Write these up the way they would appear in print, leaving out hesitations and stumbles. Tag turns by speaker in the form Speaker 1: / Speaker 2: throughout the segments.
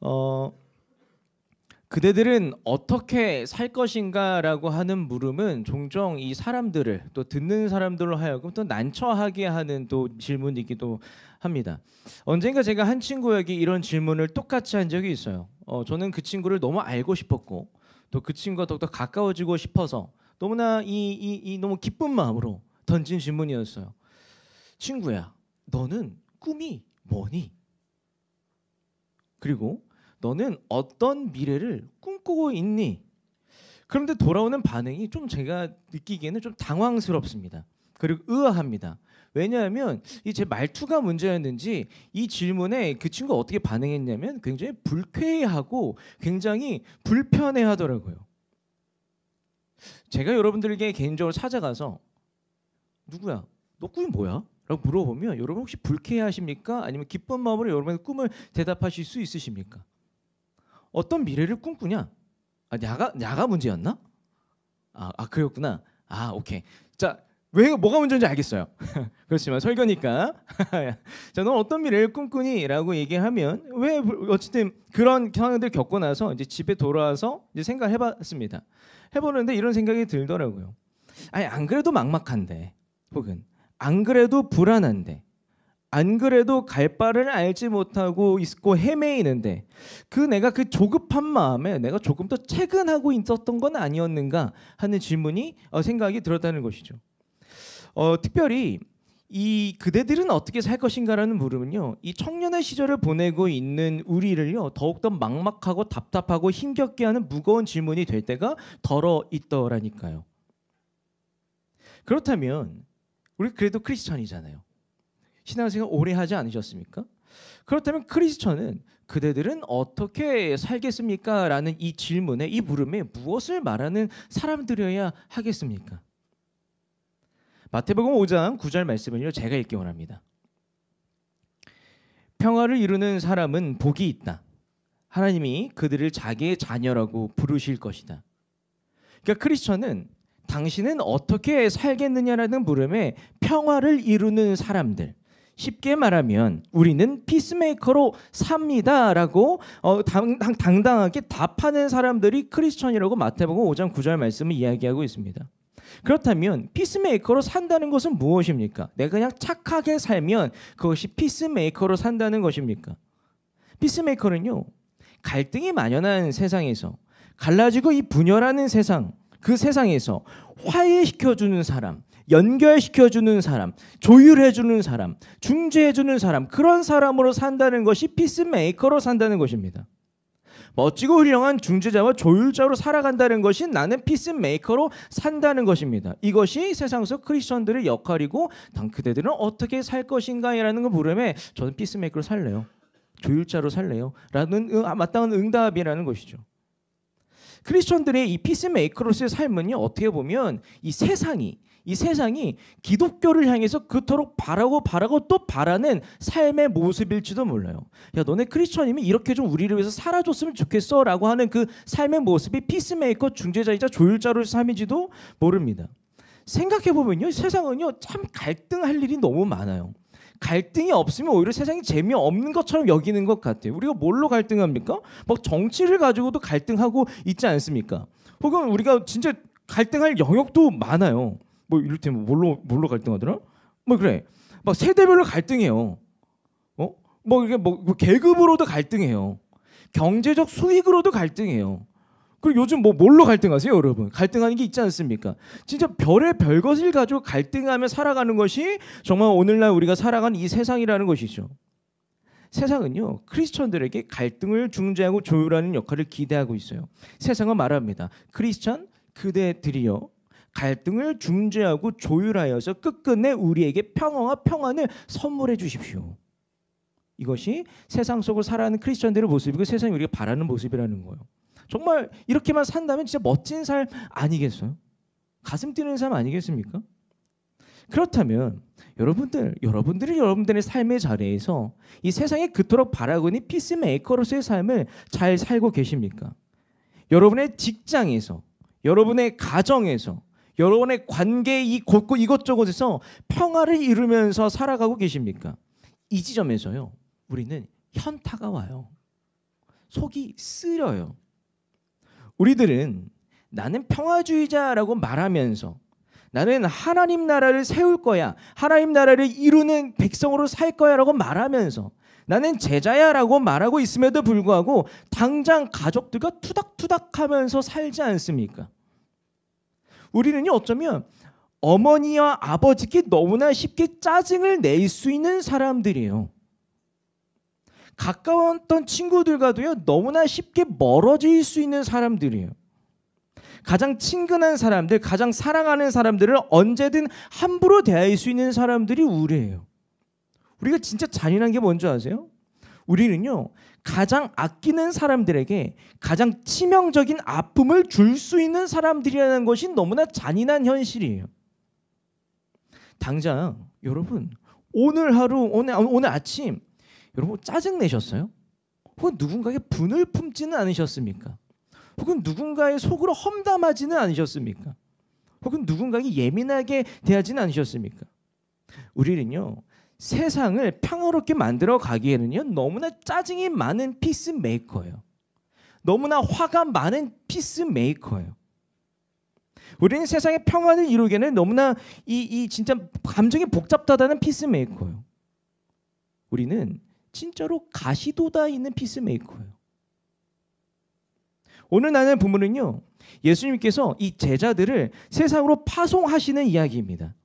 Speaker 1: 어, 그대들은 어떻게 살 것인가라고 하는 물음은 종종 이 사람들을 또 듣는 사람들로 하여금 또 난처하게 하는 또 질문이기도 합니다. 언젠가 제가 한 친구에게 이런 질문을 똑같이 한 적이 있어요. 저는 그 친구를 너무 알고 싶었고 또 그 친구가 더욱더 가까워지고 싶어서 너무나 이 너무 기쁜 마음으로 던진 질문이었어요. 친구야, 너는 꿈이 뭐니? 그리고 너는 어떤 미래를 꿈꾸고 있니? 그런데 돌아오는 반응이 좀 제가 느끼기에는 좀 당황스럽습니다. 그리고 의아합니다. 왜냐하면 이 제 말투가 문제였는지 이 질문에 그 친구가 어떻게 반응했냐면 굉장히 불쾌해하고 굉장히 불편해하더라고요. 제가 여러분들에게 개인적으로 찾아가서 누구야? 너 꿈이 뭐야? 라고 물어보면 여러분 혹시 불쾌해하십니까? 아니면 기쁜 마음으로 여러분의 꿈을 대답하실 수 있으십니까? 어떤 미래를 꿈꾸냐? 야가 문제였나? 그랬구나. 오케이. 자, 왜 뭐가 문제인지 알겠어요. 그렇지만 설교니까. 자, 넌 어떤 미래를 꿈꾸니?라고 얘기하면 왜 어쨌든 그런 상황들 겪고 나서 이제 집에 돌아와서 이제 생각을 해봤습니다. 해보는데 이런 생각이 들더라고요. 아니 안 그래도 막막한데, 혹은 안 그래도 불안한데, 안 그래도 갈 바를 알지 못하고 있고 헤매이는데 내가 그 조급한 마음에 내가 조금 더 채근하고 있었던 건 아니었는가 하는 질문이 생각이 들었다는 것이죠. 특별히 이 그대들은 어떻게 살 것인가라는 물음은요, 이 청년의 시절을 보내고 있는 우리를요 더욱더 막막하고 답답하고 힘겹게 하는 무거운 질문이 될 때가 덜어 있더라니까요. 그렇다면 우리 그래도 크리스천이잖아요. 신앙생활 오래 하지 않으셨습니까? 그렇다면 크리스천은 그대들은 어떻게 살겠습니까? 라는 이 질문에, 이 물음에 무엇을 말하는 사람들이어야 하겠습니까? 마태복음 5장 9절 말씀을요 제가 읽기 원합니다. 평화를 이루는 사람은 복이 있다. 하나님이 그들을 자기의 자녀라고 부르실 것이다. 그러니까 크리스천은 당신은 어떻게 살겠느냐라는 물음에 평화를 이루는 사람들, 쉽게 말하면 우리는 피스메이커로 삽니다라고 당당하게 답하는 사람들이 크리스천이라고 마태복음 5장 9절 말씀을 이야기하고 있습니다. 그렇다면 피스메이커로 산다는 것은 무엇입니까? 내가 그냥 착하게 살면 그것이 피스메이커로 산다는 것입니까? 피스메이커는요, 갈등이 만연한 세상에서, 갈라지고 이 분열하는 세상, 그 세상에서 화해시켜주는 사람, 연결시켜주는 사람, 조율해주는 사람, 중재해주는 사람, 그런 사람으로 산다는 것이 피스메이커로 산다는 것입니다. 멋지고 훌륭한 중재자와 조율자로 살아간다는 것이 나는 피스메이커로 산다는 것입니다. 이것이 세상에서 크리스천들의 역할이고 그대들은 어떻게 살 것인가라는 걸 물으면 저는 피스메이커로 살래요. 조율자로 살래요. 라는 마땅한 응답이라는 것이죠. 크리스천들의 이 피스메이커로서의 삶은요, 어떻게 보면 이 세상이 기독교를 향해서 그토록 바라고 또 바라는 삶의 모습일지도 몰라요. 야, 너네 크리스천이면 이렇게 좀 우리를 위해서 살아줬으면 좋겠어 라고 하는 그 삶의 모습이 피스메이커, 중재자이자 조율자로의 삶인지도 모릅니다. 생각해보면요, 세상은요 참 갈등할 일이 너무 많아요. 갈등이 없으면 오히려 세상이 재미없는 것처럼 여기는 것 같아요. 우리가 뭘로 갈등합니까? 막 정치를 가지고도 갈등하고 있지 않습니까? 혹은 우리가 진짜 갈등할 영역도 많아요. 뭐 이를테면 뭘로 갈등하더라? 뭐 그래. 막 세대별로 갈등해요. 뭐 이게 뭐 계급으로도 갈등해요. 경제적 수익으로도 갈등해요. 그리고 요즘 뭘로 갈등하세요, 여러분? 갈등하는 게 있지 않습니까? 진짜 별의 것을 가지고 갈등하며 살아가는 것이 정말 오늘날 우리가 살아가는 이 세상이라는 것이죠. 세상은요, 크리스천들에게 갈등을 중재하고 조율하는 역할을 기대하고 있어요. 세상은 말합니다. 크리스천 그대들이여 갈등을 중재하고 조율하여서 끝끝내 우리에게 평화와 평안을 선물해 주십시오. 이것이 세상 속을 살아가는 크리스천들의 모습이고 세상이 우리가 바라는 모습이라는 거예요. 정말 이렇게만 산다면 진짜 멋진 삶 아니겠어요? 가슴 뛰는 삶 아니겠습니까? 그렇다면 여러분들이 여러분들의 삶의 자리에서 이 세상에 그토록 바라고 있는 피스메이커로서의 삶을 잘 살고 계십니까? 여러분의 직장에서, 여러분의 가정에서, 여러분의 관계 이것저것에서 평화를 이루면서 살아가고 계십니까? 이 지점에서요, 우리는 현타가 와요. 속이 쓰려요. 우리들은 나는 평화주의자라고 말하면서 나는 하나님 나라를 세울 거야, 하나님 나라를 이루는 백성으로 살 거야 라고 말하면서 나는 제자야라고 말하고 있음에도 불구하고 당장 가족들과 투닥투닥하면서 살지 않습니까? 우리는요, 어쩌면 어머니와 아버지께 너무나 쉽게 짜증을 낼 수 있는 사람들이에요. 가까웠던 친구들과도요, 너무나 쉽게 멀어질 수 있는 사람들이에요. 가장 친근한 사람들, 가장 사랑하는 사람들을 언제든 함부로 대할 수 있는 사람들이 우리예요. 우리가 진짜 잔인한 게 뭔지 아세요? 우리는요, 가장 아끼는 사람들에게 가장 치명적인 아픔을 줄 수 있는 사람들이라는 것이 너무나 잔인한 현실이에요. 당장 여러분, 오늘 하루, 오늘 아침 여러분 짜증 내셨어요? 혹은 누군가에게 분을 품지는 않으셨습니까? 혹은 누군가의 속으로 험담하지는 않으셨습니까? 혹은 누군가에게 예민하게 대하지는 않으셨습니까? 우리는요, 세상을 평화롭게 만들어 가기에는요, 너무나 짜증이 많은 피스메이커예요. 너무나 화가 많은 피스메이커예요. 우리는 세상의 평화를 이루기에는 너무나 이 진짜 감정이 복잡하다는 피스메이커예요. 우리는 진짜로 가시돋아 있는 피스메이커예요. 오늘 나눌 본문은요, 예수님께서 이 제자들을 세상으로 파송하시는 이야기입니다.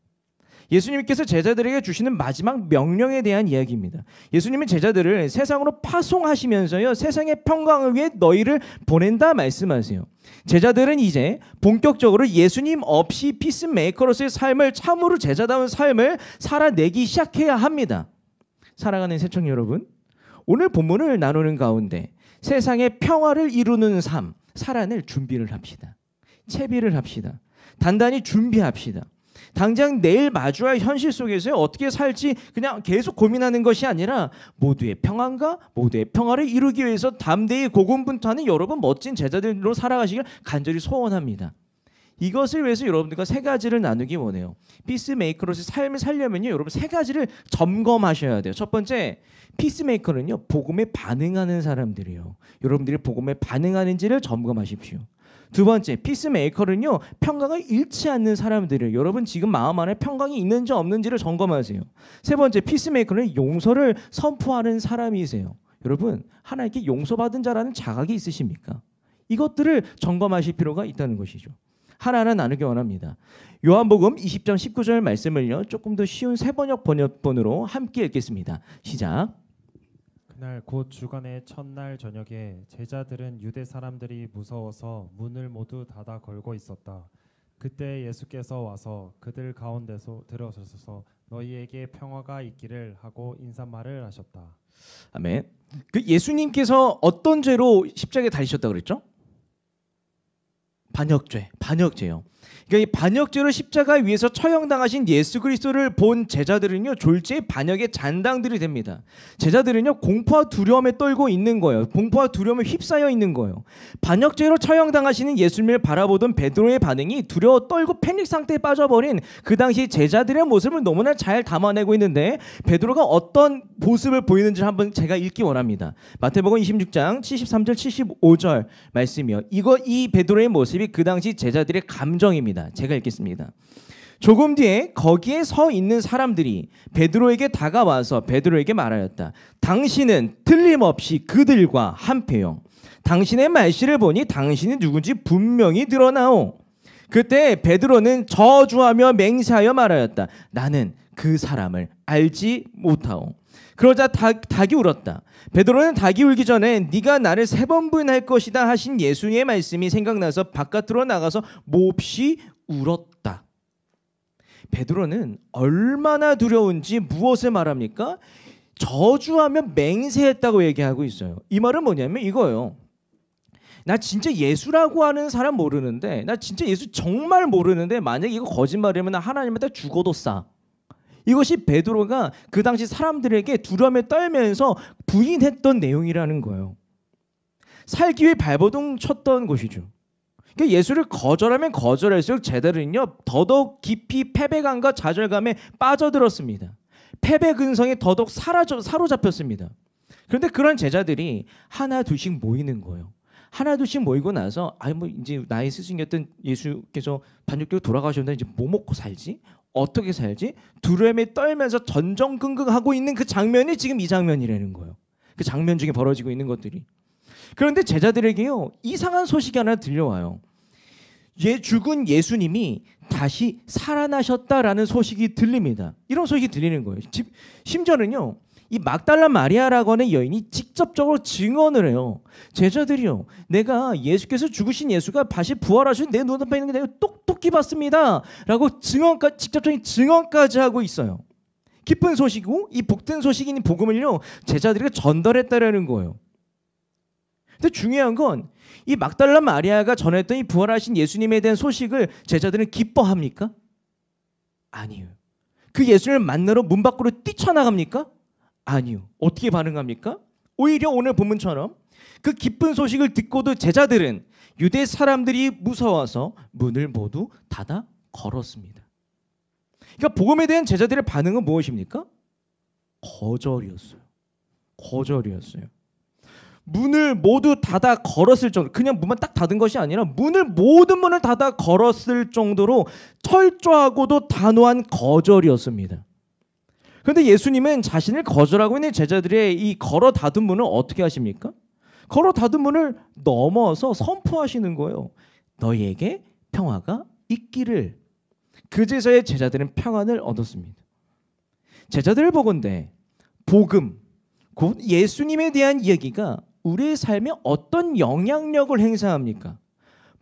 Speaker 1: 예수님께서 제자들에게 주시는 마지막 명령에 대한 이야기입니다. 예수님은 제자들을 세상으로 파송하시면서요, 세상의 평강을 위해 너희를 보낸다 말씀하세요. 제자들은 이제 본격적으로 예수님 없이 피스메이커로서의 삶을, 참으로 제자다운 삶을 살아내기 시작해야 합니다. 사랑하는 새청 여러분, 오늘 본문을 나누는 가운데 세상의 평화를 이루는 삶, 살아낼 준비를 합시다. 채비를 합시다. 단단히 준비합시다. 당장 내일 마주할 현실 속에서 어떻게 살지 그냥 계속 고민하는 것이 아니라 모두의 평안과 모두의 평화를 이루기 위해서 담대히 고군분투하는 여러분 멋진 제자들로 살아가시길 간절히 소원합니다. 이것을 위해서 여러분들과 세 가지를 나누기 원해요. 피스메이커로서 삶을 살려면요, 여러분 세 가지를 점검하셔야 돼요. 첫 번째, 피스메이커는요, 복음에 반응하는 사람들이에요. 여러분들이 복음에 반응하는지를 점검하십시오. 두 번째, 피스메이커는요, 평강을 잃지 않는 사람들이에요. 여러분 지금 마음 안에 평강이 있는지 없는지를 점검하세요. 세 번째, 피스메이커는 용서를 선포하는 사람이세요. 여러분, 하나님께 용서받은 자라는 자각이 있으십니까? 이것들을 점검하실 필요가 있다는 것이죠. 하나하나 나누기 원합니다. 요한복음 20장 19절 말씀을요, 조금 더 쉬운 세번역 번역본으로 함께 읽겠습니다. 시작.
Speaker 2: 그날 곧 주간의 첫날 저녁에 제자들은 유대 사람들이 무서워서 문을 모두 닫아 걸고 있었다. 그때 예수께서 와서 그들 가운데서 들어서서 너희에게 평화가 있기를 하고 인사말을 하셨다.
Speaker 1: 아멘. 그 예수님께서 어떤 죄로 십자가에 달리셨다고 그랬죠? 반역죄요. 그러니까 이 반역죄로 십자가 위에서 처형당하신 예수 그리스도를 본 제자들은요, 졸지에 반역의 잔당들이 됩니다. 제자들은요, 공포와 두려움에 떨고 있는 거예요. 공포와 두려움에 휩싸여 있는 거예요. 반역죄로 처형당하시는 예수님을 바라보던 베드로의 반응이 두려워 떨고 패닉 상태에 빠져버린 그 당시 제자들의 모습을 너무나 잘 담아내고 있는데, 베드로가 어떤 모습을 보이는지 한번 제가 읽기 원합니다. 마태복음 26장 73절 75절 말씀이요. 이 베드로의 모습이 그 당시 제자들의 감정입니다. 제가 읽겠습니다. 조금 뒤에 거기에 서 있는 사람들이 베드로에게 다가와서 베드로에게 말하였다. 당신은 틀림없이 그들과 한패요. 당신의 말씨를 보니 당신이 누군지 분명히 드러나오. 그때 베드로는 저주하며 맹세하여 말하였다. 나는 그 사람을 알지 못하오. 그러자 닭이 울었다. 베드로는 닭이 울기 전에 네가 나를 3번 부인할 것이다 하신 예수님의 말씀이 생각나서 바깥으로 나가서 몹시 울었다. 베드로는 얼마나 두려운지 무엇을 말합니까? 저주하며 맹세했다고 얘기하고 있어요. 이 말은 뭐냐면 이거예요. 나 진짜 예수라고 하는 사람 모르는데, 나 진짜 예수 정말 모르는데 만약에 이거 거짓말이면 하나님한테 죽어도 싸. 이것이 베드로가 그 당시 사람들에게 두려움에 떨면서 부인했던 내용이라는 거예요. 살기 위해 발버둥 쳤던 것이죠. 그러니까 예수를 거절하면 거절할수록 제자들은요, 더더욱 깊이 패배감과 좌절감에 빠져들었습니다. 패배 근성에 더더욱 사로잡혔습니다. 그런데 그런 제자들이 하나 둘씩 모이는 거예요. 하나 둘씩 모이고 나서 뭐 이제 나의 스승이었던 예수께서 반죽되고 돌아가셨는데 이제 뭐 먹고 살지? 어떻게 살지? 두려움에 떨면서 전전긍긍하고 있는 그 장면이 지금 이 장면이라는 거예요. 그 장면 중에 벌어지고 있는 것들이. 그런데 제자들에게요 이상한 소식이 하나 들려와요. 죽은 예수님이 다시 살아나셨다라는 소식이 들립니다. 이런 소식이 들리는 거예요. 심지어는요 이 막달라 마리아라고 하는 여인이 직접적으로 증언을 해요. 제자들이요 내가 예수께서 죽으신 예수가 다시 부활하신 내 눈앞에 있는 게 내가 똑똑히 봤습니다 라고 직접적인 증언까지 하고 있어요. 기쁜 소식이고 이 복된 소식인 복음을요 제자들에게 전달했다라는 거예요. 근데 중요한 건 이 막달라 마리아가 전했던 이 부활하신 예수님에 대한 소식을 제자들은 기뻐합니까? 아니요. 그 예수님을 만나러 문 밖으로 뛰쳐나갑니까? 아니요. 어떻게 반응합니까? 오히려 오늘 본문처럼 그 기쁜 소식을 듣고도 제자들은 유대 사람들이 무서워서 문을 모두 닫아 걸었습니다. 그러니까 복음에 대한 제자들의 반응은 무엇입니까? 거절이었어요. 거절이었어요. 문을 모두 닫아 걸었을 정도, 그냥 문만 딱 닫은 것이 아니라 모든 문을 닫아 걸었을 정도로 철저하고도 단호한 거절이었습니다. 그런데 예수님은 자신을 거절하고 있는 제자들의 이 걸어 닫은 문을 어떻게 하십니까? 걸어 닫은 문을 넘어서 선포하시는 거예요. 너희에게 평화가 있기를. 그제서야 제자들은 평안을 얻었습니다. 제자들을 보건대 복음, 곧 예수님에 대한 이야기가 우리의 삶에 어떤 영향력을 행사합니까?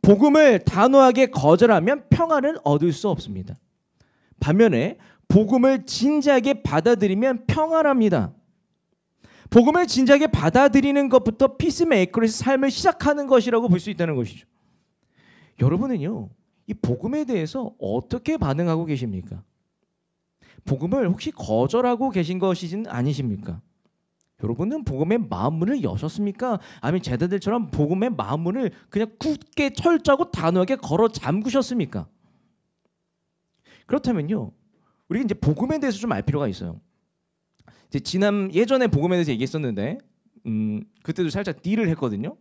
Speaker 1: 복음을 단호하게 거절하면 평안을 얻을 수 없습니다. 반면에 복음을 진지하게 받아들이면 평안합니다. 복음을 진지하게 받아들이는 것부터 피스메이커로서 삶을 시작하는 것이라고 볼 수 있다는 것이죠. 여러분은요, 이 복음에 대해서 어떻게 반응하고 계십니까? 복음을 혹시 거절하고 계신 것이진 아니십니까? 여러분은 복음의 마음문을 여셨습니까? 아니면 제자들처럼 복음의 마음문을 그냥 굳게 철저하고 단호하게 걸어 잠그셨습니까? 그렇다면요, 우리 이제 복음에 대해서 좀 알 필요가 있어요. 이제 예전에 복음에 대해서 얘기했었는데, 그때도 살짝 딜을 했거든요.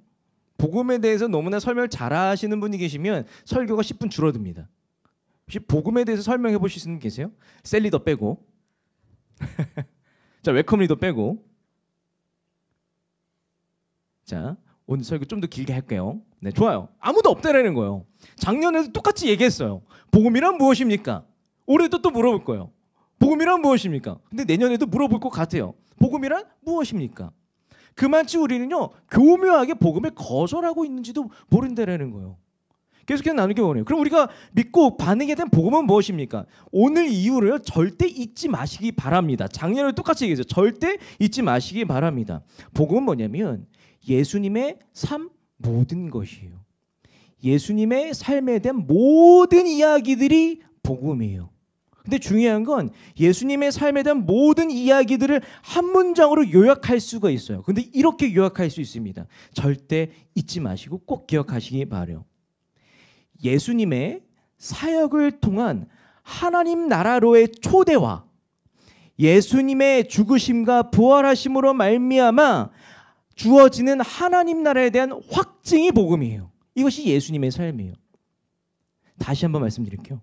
Speaker 1: 복음에 대해서 너무나 설명을 잘하시는 분이 계시면 설교가 10분 줄어듭니다. 혹시 복음에 대해서 설명해 보실 분 계세요? 셀리더 빼고, 자 웰컴 리더 빼고. 자, 오늘 설교 좀 더 길게 할게요. 네, 좋아요. 아무도 없다라는 거예요. 작년에도 똑같이 얘기했어요. 복음이란 무엇입니까? 올해도 또 물어볼 거예요. 복음이란 무엇입니까? 근데 내년에도 물어볼 것 같아요. 복음이란 무엇입니까? 그만치 우리는요, 교묘하게 복음을 거절하고 있는지도 모른다라는 거예요. 계속해서 나누기 원해요. 그럼 우리가 믿고 반응에 대한 복음은 무엇입니까? 오늘 이후로요, 절대 잊지 마시기 바랍니다. 작년에 똑같이 얘기했어요. 절대 잊지 마시기 바랍니다. 복음은 뭐냐면 예수님의 삶 모든 것이에요. 예수님의 삶에 대한 모든 이야기들이 복음이에요. 근데 중요한 건 예수님의 삶에 대한 모든 이야기들을 한 문장으로 요약할 수가 있어요. 근데 이렇게 요약할 수 있습니다. 절대 잊지 마시고 꼭 기억하시기 바라요. 예수님의 사역을 통한 하나님 나라로의 초대와 예수님의 죽으심과 부활하심으로 말미암아 주어지는 하나님 나라에 대한 확증이 복음이에요. 이것이 예수님의 삶이에요. 다시 한번 말씀드릴게요.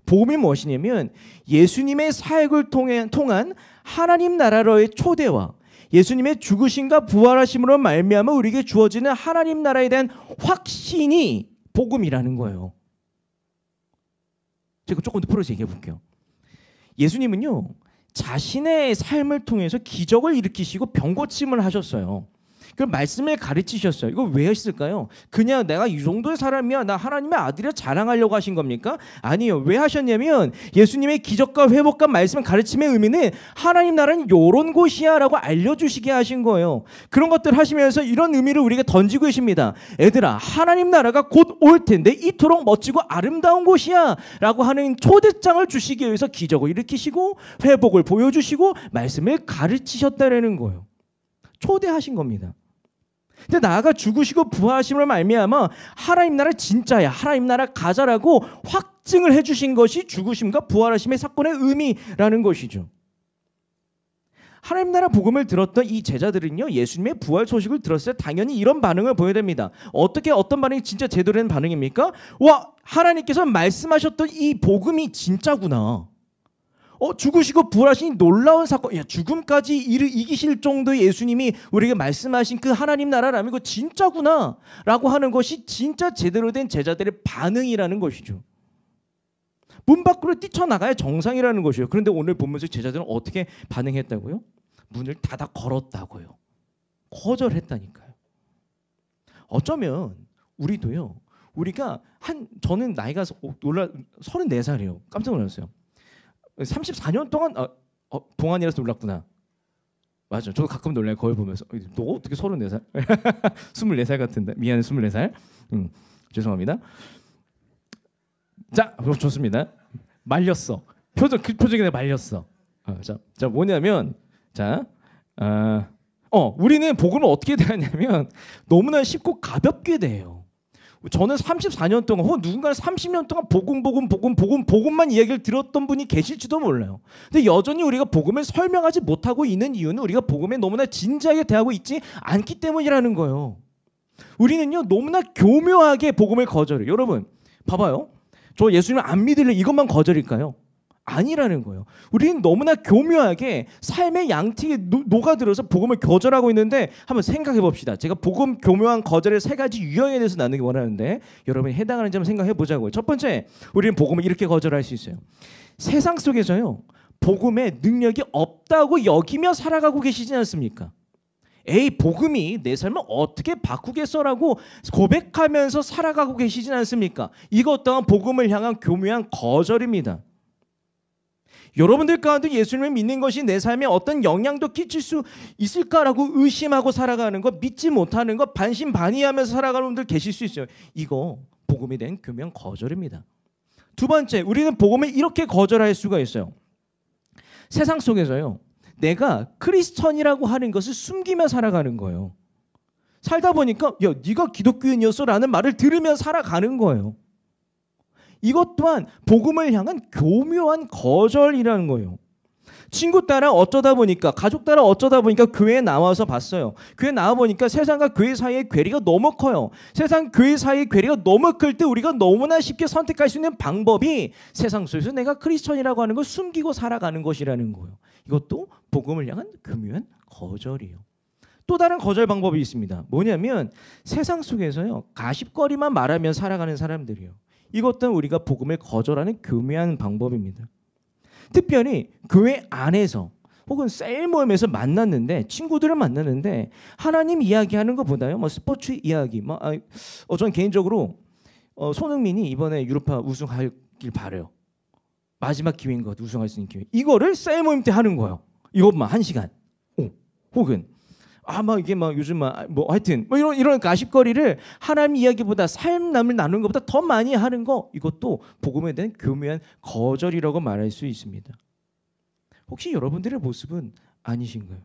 Speaker 1: 복음이 무엇이냐면 예수님의 사역을 통한 하나님 나라로의 초대와 예수님의 죽으심과 부활하심으로 말미암아 우리에게 주어지는 하나님 나라에 대한 확신이 복음이라는 거예요. 제가 조금 더 풀어서 얘기해 볼게요. 예수님은요, 자신의 삶을 통해서 기적을 일으키시고 병고침을 하셨어요. 그 말씀을 가르치셨어요. 이거 왜 했을까요? 그냥 내가 이 정도의 사람이야, 나 하나님의 아들이라 자랑하려고 하신 겁니까? 아니요. 왜 하셨냐면 예수님의 기적과 회복과 말씀 가르침의 의미는 하나님 나라는 요런 곳이야 라고 알려주시게 하신 거예요. 그런 것들 하시면서 이런 의미를 우리에게 던지고 계십니다. 애들아, 하나님 나라가 곧 올 텐데 이토록 멋지고 아름다운 곳이야 라고 하는 초대장을 주시기 위해서 기적을 일으키시고 회복을 보여주시고 말씀을 가르치셨다는 거예요. 초대하신 겁니다. 근데 나아가 죽으시고 부활하심을 말미암아 하나님 나라 진짜야, 하나님 나라 가자라고 확증을 해주신 것이 죽으심과 부활하심의 사건의 의미라는 것이죠. 하나님 나라 복음을 들었던 이 제자들은요, 예수님의 부활 소식을 들었을 때 당연히 이런 반응을 보여야 됩니다. 어떤 반응이 진짜 제대로 된 반응입니까? 와, 하나님께서 말씀하셨던 이 복음이 진짜구나. 죽으시고 부활하신 놀라운 사건, 야, 죽음까지 이기실 정도의 예수님이 우리에게 말씀하신 그 하나님 나라라면 이거 진짜구나 라고 하는 것이 진짜 제대로 된 제자들의 반응이라는 것이죠. 문 밖으로 뛰쳐나가야 정상이라는 것이에요. 그런데 오늘 보면서 제자들은 어떻게 반응했다고요? 문을 닫아 걸었다고요. 거절했다니까요. 어쩌면 우리도요, 저는 나이가 34살이에요. 깜짝 놀랐어요. 34년 동안 동안이라서 놀랐구나. 맞아. 저도 가끔 놀라요. 거울 보면서. 너 어떻게 34살? 24살 같은데. 미안해, 24살. 죄송합니다. 자, 좋습니다. 말렸어. 그 표정이 내가 말렸어. 자, 뭐냐면, 우리는 복음을 어떻게 대하냐면 너무나 쉽고 가볍게 대해요. 저는 34년 동안 누군가는 30년 동안 복음만 이야기를 들었던 분이 계실지도 몰라요. 근데 여전히 우리가 복음을 설명하지 못하고 있는 이유는 우리가 복음에 너무나 진지하게 대하고 있지 않기 때문이라는 거예요. 우리는요, 너무나 교묘하게 복음을 거절해요. 여러분 봐봐요. 저 예수님을 안 믿을래, 이것만 거절일까요? 아니라는 거예요. 우리는 너무나 교묘하게 삶의 양식에 녹아들어서 복음을 거절하고 있는데 한번 생각해 봅시다. 제가 복음 교묘한 거절의 3가지 유형에 대해서 나누기 원하는데 여러분이 해당하는지 한번 생각해 보자고요. 첫 번째, 우리는 복음을 이렇게 거절할 수 있어요. 세상 속에서요, 복음의 능력이 없다고 여기며 살아가고 계시지 않습니까? 에이, 복음이 내 삶을 어떻게 바꾸겠어라고 고백하면서 살아가고 계시진 않습니까? 이것 또한 복음을 향한 교묘한 거절입니다. 여러분들 가운데 예수님을 믿는 것이 내 삶에 어떤 영향도 끼칠 수 있을까라고 의심하고 살아가는 것, 믿지 못하는 것, 반신반의하면서 살아가는 분들 계실 수 있어요. 이거 복음에 대한 교묘한 거절입니다. 두 번째, 우리는 복음을 이렇게 거절할 수가 있어요. 세상 속에서요, 내가 크리스천이라고 하는 것을 숨기며 살아가는 거예요. 살다 보니까 야, 네가 기독교인이었어 라는 말을 들으며 살아가는 거예요. 이것 또한 복음을 향한 교묘한 거절이라는 거예요. 친구 따라 어쩌다 보니까, 가족 따라 어쩌다 보니까 교회에 나와서 봤어요. 교회에 나와 보니까 세상과 교회 사이의 괴리가 너무 커요. 세상 교회 사이의 괴리가 너무 클 때 우리가 너무나 쉽게 선택할 수 있는 방법이 세상 속에서 내가 크리스천이라고 하는 걸 숨기고 살아가는 것이라는 거예요. 이것도 복음을 향한 교묘한 거절이에요. 또 다른 거절 방법이 있습니다. 뭐냐면 세상 속에서요, 가십거리만 말하며 살아가는 사람들이에요. 이것도 우리가 복음을 거절하는 교묘한 방법입니다. 특별히 교회 안에서 혹은 셀 모임에서 만났는데, 친구들을 만났는데 하나님 이야기하는 것보다요, 스포츠 이야기, 저는 개인적으로 손흥민이 이번에 유로파 우승하길 바래요. 마지막 기회인 것 같아요. 우승할 수 있는 기회. 이거를 셀 모임 때 하는 거예요. 이것만 1시간. 혹은 이게 요즘 하여튼 이런 가십거리를 하나님 이야기보다 삶을 나누는 것보다 더 많이 하는 거, 이것도 복음에 대한 교묘한 거절이라고 말할 수 있습니다. 혹시 여러분들의 모습은 아니신가요?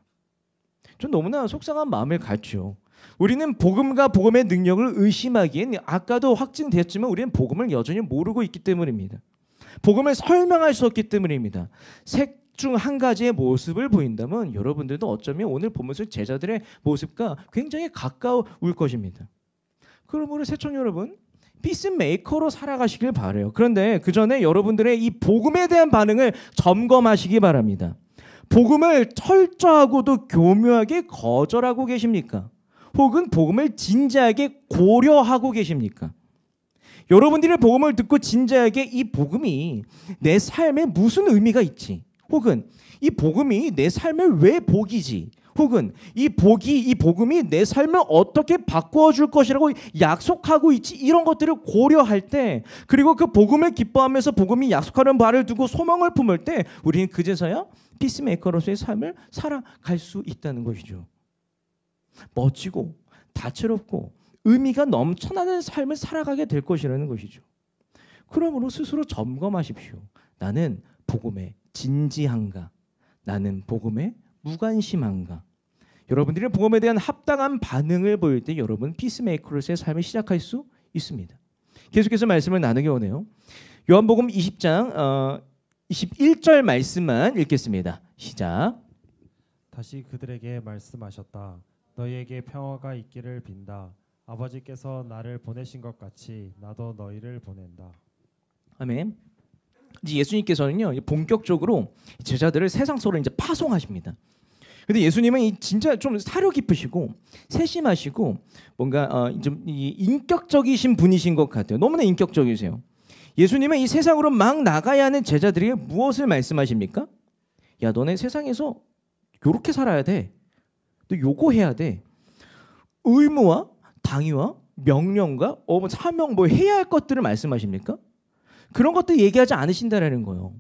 Speaker 1: 전 너무나 속상한 마음을 갖죠. 우리는 복음과 복음의 능력을 의심하기엔 아까도 확증됐지만 우리는 복음을 여전히 모르고 있기 때문입니다. 복음을 설명할 수 없기 때문입니다. 색 중 한 가지의 모습을 보인다면 여러분들도 어쩌면 오늘 보면서 제자들의 모습과 굉장히 가까울 것입니다. 그러므로 새청 여러분, 피스메이커로 살아가시길 바라요. 그런데 그 전에 여러분들의 이 복음에 대한 반응을 점검하시기 바랍니다. 복음을 철저하고도 교묘하게 거절하고 계십니까? 혹은 복음을 진지하게 고려하고 계십니까? 여러분들의 복음을 듣고 진지하게 이 복음이 내 삶에 무슨 의미가 있지? 혹은 이 복음이 내 삶의 왜 복이지? 혹은 이 복음이 내 삶을 어떻게 바꾸어 줄 것이라고 약속하고 있지? 이런 것들을 고려할 때, 그리고 그 복음을 기뻐하면서 복음이 약속하는 바를 두고 소망을 품을 때 우리는 그제서야 피스메이커로서의 삶을 살아갈 수 있다는 것이죠. 멋지고 다채롭고 의미가 넘쳐나는 삶을 살아가게 될 것이라는 것이죠. 그러므로 스스로 점검하십시오. 나는 복음에 진지한가? 나는 복음에 무관심한가? 여러분들이 복음에 대한 합당한 반응을 보일 때 여러분 피스메이커로서의 삶을 시작할 수 있습니다. 계속해서 말씀을 나누기 원해요. 요한복음 20장 21절 말씀만 읽겠습니다. 시작.
Speaker 2: 다시 그들에게 말씀하셨다. 너희에게 평화가 있기를 빈다. 아버지께서 나를 보내신 것 같이 나도 너희를 보낸다.
Speaker 1: 아멘. 이제 예수님께서는요 본격적으로 제자들을 세상 속으로 이제 파송하십니다. 근데 예수님은 진짜 좀 사려 깊으시고 세심하시고 뭔가 좀 인격적이신 분이신 것 같아요. 너무나 인격적이세요. 예수님은 이 세상으로 막 나가야 하는 제자들에게 무엇을 말씀하십니까? 야, 너네 세상에서 요렇게 살아야 돼. 너 요거 해야 돼. 의무와 당위와 명령과 사명 해야 할 것들을 말씀하십니까? 그런 것들 얘기하지 않으신다라는 거예요.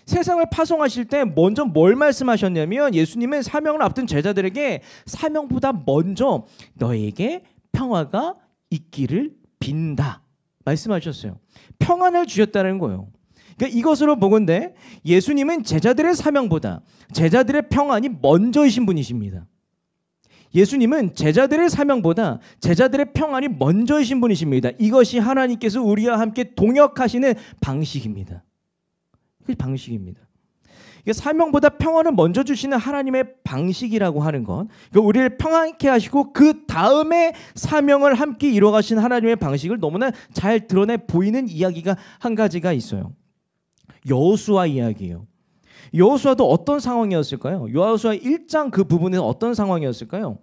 Speaker 1: 세상을 파송하실 때 먼저 뭘 말씀하셨냐면 예수님은 사명을 앞둔 제자들에게 사명보다 먼저 너에게 평화가 있기를 빈다 말씀하셨어요. 평안을 주셨다는 거예요. 그러니까 이것으로 보건대 예수님은 제자들의 사명보다 제자들의 평안이 먼저이신 분이십니다. 예수님은 제자들의 사명보다 제자들의 평안이 먼저이신 분이십니다. 이것이 하나님께서 우리와 함께 동역하시는 방식입니다. 그 방식입니다. 사명보다 평안을 먼저 주시는 하나님의 방식이라고 하는 것, 우리를 평안케 하시고 그 다음에 사명을 함께 이루어가신 하나님의 방식을 너무나 잘 드러내 보이는 이야기가 한 가지가 있어요. 여호수아 이야기예요. 여호수아도 어떤 상황이었을까요? 여호수아 1장 그 부분에서 어떤 상황이었을까요?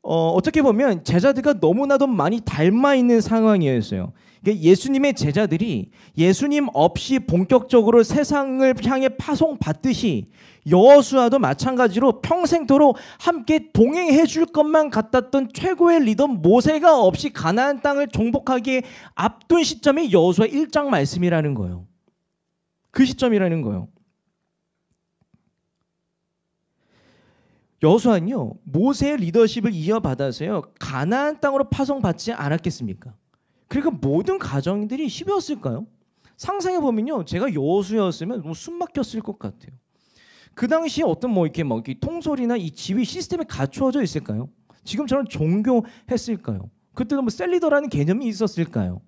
Speaker 1: 어떻게 보면 제자들과 너무나도 많이 닮아 있는 상황이었어요. 예수님의 제자들이 예수님 없이 본격적으로 세상을 향해 파송받듯이 여호수아도 마찬가지로 평생토록 함께 동행해 줄 것만 같았던 최고의 리더 모세가 없이 가나안 땅을 정복하기에 앞둔 시점이 여호수아 1장 말씀이라는 거예요. 그 시점이라는 거예요. 여호수아는요 모세의 리더십을 이어받아서요 가나안 땅으로 파송받지 않았겠습니까? 그러니까 모든 가정들이 힘이었을까요? 상상해 보면요 제가 여호수아였으면 숨 막혔을 것 같아요. 그 당시에 어떤 이렇게 통솔이나 이 지휘 시스템이 갖추어져 있을까요? 지금처럼 종교했을까요? 그때도 셀리더라는 개념이 있었을까요?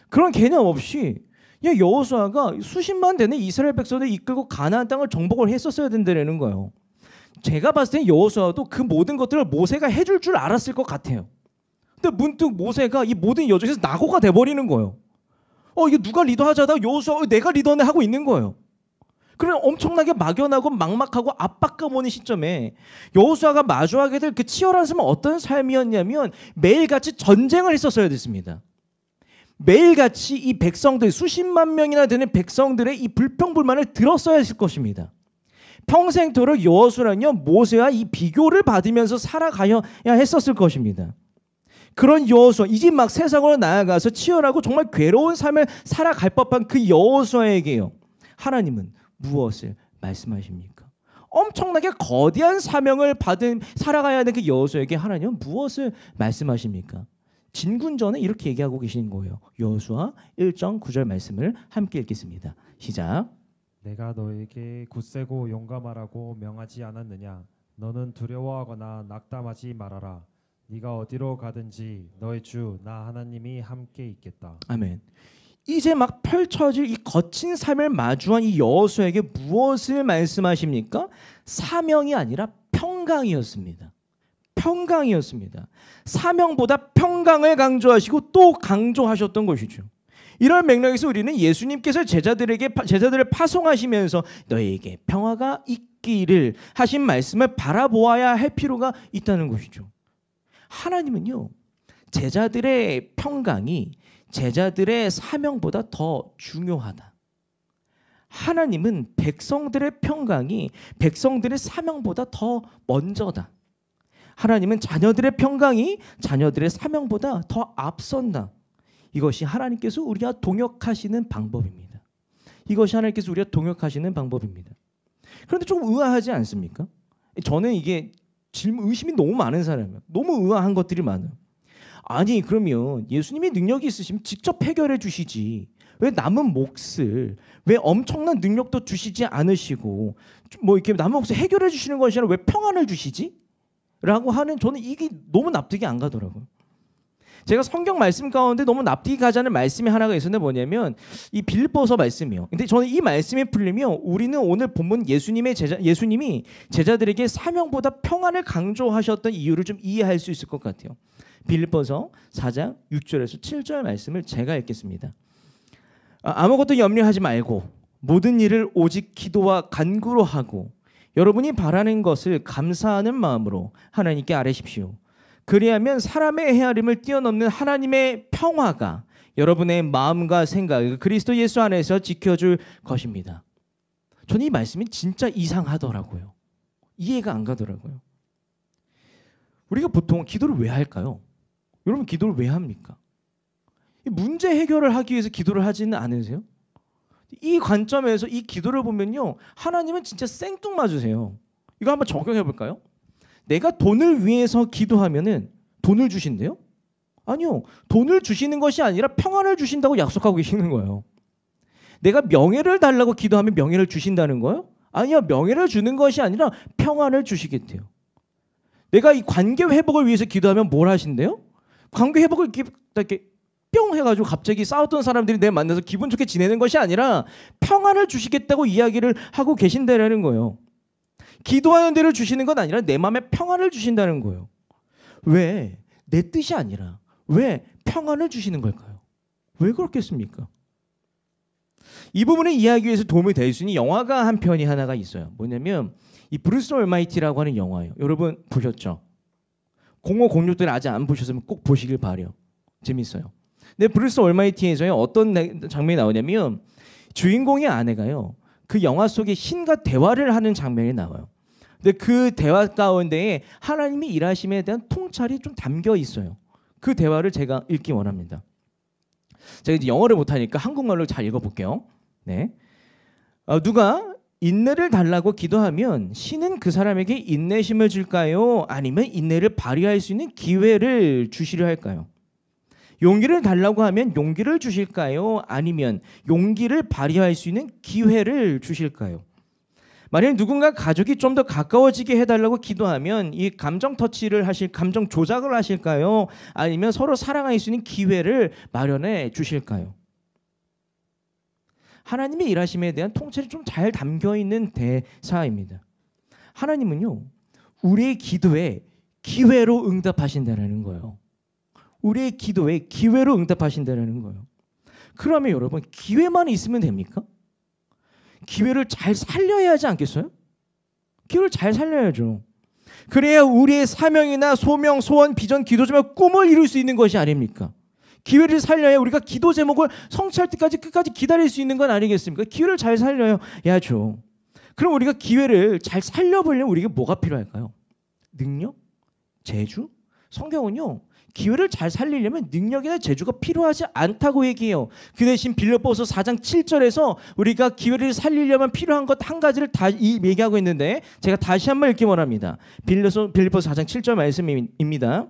Speaker 1: 그런 개념 없이 여호수아가 수십만 되는 이스라엘 백성을 이끌고 가나안 땅을 정복을 했었어야 된다는 거예요. 제가 봤을 때 여호수아도 그 모든 것들을 모세가 해줄 줄 알았을 것 같아요. 근데 문득 모세가 이 모든 여정에서 낙오가 돼버리는 거예요. 이게 누가 리더하자다 여호수아 내가 리더네 하고 있는 거예요. 그러면 엄청나게 막연하고 막막하고 압박감 오는 시점에 여호수아가 마주하게 될 그 치열한 삶은 어떤 삶이었냐면 매일같이 전쟁을 했었어야 됐습니다. 매일같이 이 백성들 수십만 명이나 되는 백성들의 이 불평불만을 들었어야 했을 것입니다. 평생토록 여호수아는요 모세와 이 비교를 받으면서 살아가야 했었을 것입니다. 그런 여호수아 이제 막 세상으로 나아가서 치열하고 정말 괴로운 삶을 살아갈 법한 그 여호수아에게요 하나님은 무엇을 말씀하십니까? 엄청나게 거대한 사명을 받은 살아가야 하는 그 여호수아에게 하나님은 무엇을 말씀하십니까? 진군전에 이렇게 얘기하고 계시는 거예요. 여호수아 1장 9절 말씀을 함께 읽겠습니다. 시작.
Speaker 2: 내가 너에게 굳세고 용감하라고 명하지 않았느냐? 너는 두려워하거나 낙담하지 말아라. 네가 어디로 가든지 너의 주 나 하나님이 함께 있겠다.
Speaker 1: 아멘. 이제 막 펼쳐질 이 거친 삶을 마주한 이 여호수아에게 무엇을 말씀하십니까? 사명이 아니라 평강이었습니다. 평강이었습니다. 사명보다 평강을 강조하시고 또 강조하셨던 것이죠. 이런 맥락에서 우리는 예수님께서 제자들을 파송하시면서 너희에게 평화가 있기를 하신 말씀을 바라보아야 할 필요가 있다는 것이죠. 하나님은요 제자들의 평강이 제자들의 사명보다 더 중요하다. 하나님은 백성들의 평강이 백성들의 사명보다 더 먼저다. 하나님은 자녀들의 평강이 자녀들의 사명보다 더 앞선다. 이것이 하나님께서 우리와 동역하시는 방법입니다. 이것이 하나님께서 우리와 동역하시는 방법입니다. 그런데 조금 의아하지 않습니까? 저는 이게 의심이 너무 많은 사람이에요. 너무 의아한 것들이 많아요. 아니 그러면 예수님이 능력이 있으시면 직접 해결해 주시지. 왜 남은 몫을 왜 엄청난 능력도 주시지 않으시고 이렇게 남은 몫을 해결해 주시는 것이 아니라 왜 평안을 주시지? 라고 하는 저는 이게 너무 납득이 안 가더라고요. 제가 성경 말씀 가운데 너무 납득이 가지 않는 말씀이 하나가 있었는데 뭐냐면 이 빌립보서 말씀이요. 근데 저는 이 말씀이 풀리면 우리는 오늘 본문 예수님이 제자들에게 사명보다 평안을 강조하셨던 이유를 좀 이해할 수 있을 것 같아요. 빌립보서 4장 6절에서 7절 말씀을 제가 읽겠습니다. 아무것도 염려하지 말고 모든 일을 오직 기도와 간구로 하고 여러분이 바라는 것을 감사하는 마음으로 하나님께 아뢰십시오. 그리하면 사람의 헤아림을 뛰어넘는 하나님의 평화가 여러분의 마음과 생각을 그리스도 예수 안에서 지켜줄 것입니다. 저는 이 말씀이 진짜 이상하더라고요. 이해가 안 가더라고요. 우리가 보통 기도를 왜 할까요? 여러분 기도를 왜 합니까? 문제 해결을 하기 위해서 기도를 하지는 않으세요? 이 관점에서 이 기도를 보면요, 하나님은 진짜 생뚱맞으세요. 이거 한번 적용해 볼까요? 내가 돈을 위해서 기도하면은 돈을 주신대요? 아니요. 돈을 주시는 것이 아니라 평안을 주신다고 약속하고 계시는 거예요. 내가 명예를 달라고 기도하면 명예를 주신다는 거예요? 아니요. 명예를 주는 것이 아니라 평안을 주시겠대요. 내가 이 관계 회복을 위해서 기도하면 뭘 하신대요? 관계 회복을 이렇게 뿅 해가지고 갑자기 싸웠던 사람들이 내 만나서 기분 좋게 지내는 것이 아니라 평안을 주시겠다고 이야기를 하고 계신다는 거예요. 기도하는 대로 주시는 건 아니라 내 마음에 평안을 주신다는 거예요. 왜? 내 뜻이 아니라 왜 평안을 주시는 걸까요? 왜 그렇겠습니까? 이 부분을 이해하기 위해서 도움이 될 수 있는 영화가 한 편이 하나가 있어요. 뭐냐면 이 브루스 올마이티라고 하는 영화예요. 여러분 보셨죠? 0506들은 아직 안 보셨으면 꼭 보시길 바래요. 재밌어요. 근데 브루스 올마이티에서요, 어떤 장면이 나오냐면 주인공의 아내가요, 그 영화 속에 신과 대화를 하는 장면이 나와요. 근데 그 대화 가운데에 하나님이 일하심에 대한 통찰이 좀 담겨 있어요. 그 대화를 제가 읽기 원합니다. 제가 이제 영어를 못하니까 한국말로 잘 읽어볼게요. 네. 누가 인내를 달라고 기도하면 신은 그 사람에게 인내심을 줄까요? 아니면 인내를 발휘할 수 있는 기회를 주시려 할까요? 용기를 달라고 하면 용기를 주실까요? 아니면 용기를 발휘할 수 있는 기회를 주실까요? 만약 누군가 가족이 좀 더 가까워지게 해달라고 기도하면 이 감정 터치를 감정 조작을 하실까요? 아니면 서로 사랑할 수 있는 기회를 마련해 주실까요? 하나님의 일하심에 대한 통찰이 좀 잘 담겨 있는 대사입니다. 하나님은요, 우리의 기도에 기회로 응답하신다는 거예요. 우리의 기도에 기회로 응답하신다는 거예요. 그러면 여러분 기회만 있으면 됩니까? 기회를 잘 살려야 하지 않겠어요? 기회를 잘 살려야죠. 그래야 우리의 사명이나 소명, 소원, 비전, 기도 제목, 꿈을 이룰 수 있는 것이 아닙니까? 기회를 살려야 우리가 기도 제목을 성취할 때까지 끝까지 기다릴 수 있는 건 아니겠습니까? 기회를 잘 살려야죠. 그럼 우리가 기회를 잘 살려보려면 우리가 뭐가 필요할까요? 능력? 재주? 성경은요, 기회를 잘 살리려면 능력이나 재주가 필요하지 않다고 얘기해요. 그 대신 빌립보서 4장 7절에서 우리가 기회를 살리려면 필요한 것 한 가지를 다 얘기하고 있는데 제가 다시 한번 읽기 원합니다. 빌립보서 4장 7절 말씀입니다.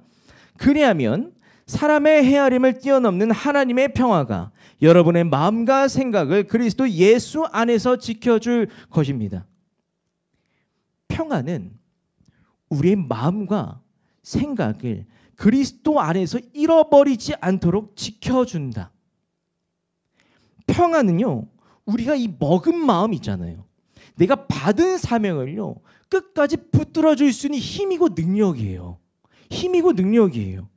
Speaker 1: 그리하면 사람의 헤아림을 뛰어넘는 하나님의 평화가 여러분의 마음과 생각을 그리스도 예수 안에서 지켜줄 것입니다. 평화는 우리의 마음과 생각을 그리스도 안에서 잃어버리지 않도록 지켜준다. 평안은요, 우리가 이 먹은 마음 있잖아요. 내가 받은 사명을요, 끝까지 붙들어줄 수 있는 힘이고 능력이에요. 힘이고 능력이에요.